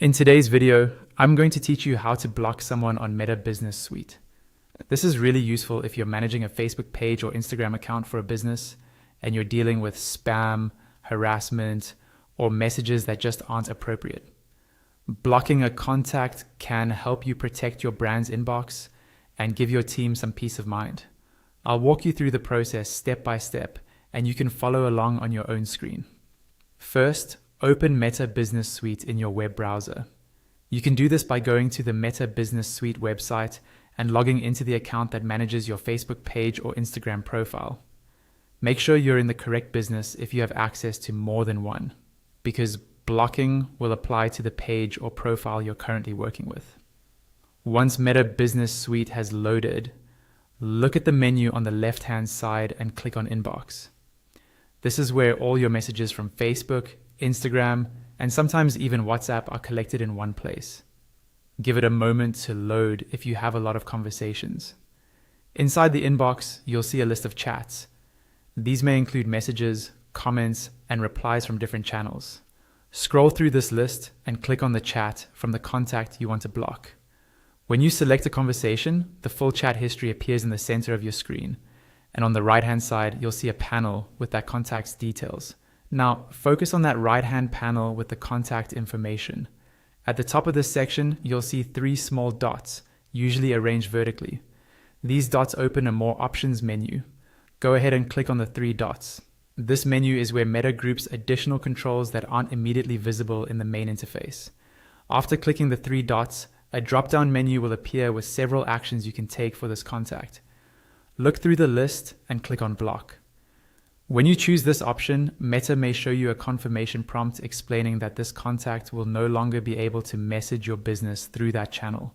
In today's video, I'm going to teach you how to block someone on Meta Business Suite. This is really useful if you're managing a Facebook page or Instagram account for a business and you're dealing with spam, harassment, or messages that just aren't appropriate. Blocking a contact can help you protect your brand's inbox and give your team some peace of mind. I'll walk you through the process step by step, and you can follow along on your own screen. First, open Meta Business Suite in your web browser. You can do this by going to the Meta Business Suite website and logging into the account that manages your Facebook page or Instagram profile. Make sure you're in the correct business if you have access to more than one, because blocking will apply to the page or profile you're currently working with. Once Meta Business Suite has loaded, look at the menu on the left-hand side and click on Inbox. This is where all your messages from Facebook, Instagram, and sometimes even WhatsApp are collected in one place. Give it a moment to load if you have a lot of conversations. Inside the inbox, you'll see a list of chats. These may include messages, comments, and replies from different channels. Scroll through this list and click on the chat from the contact you want to block. When you select a conversation, the full chat history appears in the center of your screen, and on the right-hand side, you'll see a panel with that contact's details. Now, focus on that right-hand panel with the contact information. At the top of this section, you'll see 3 small dots, usually arranged vertically. These dots open a More Options menu. Go ahead and click on the 3 dots. This menu is where Meta groups additional controls that aren't immediately visible in the main interface. After clicking the 3 dots, a drop-down menu will appear with several actions you can take for this contact. Look through the list and click on Block. When you choose this option, Meta may show you a confirmation prompt explaining that this contact will no longer be able to message your business through that channel.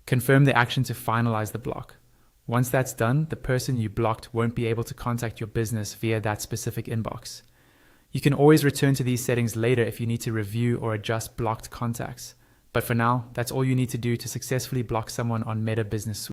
Confirm the action to finalize the block. Once that's done, the person you blocked won't be able to contact your business via that specific inbox. You can always return to these settings later if you need to review or adjust blocked contacts. But for now, that's all you need to do to successfully block someone on Meta Business Suite.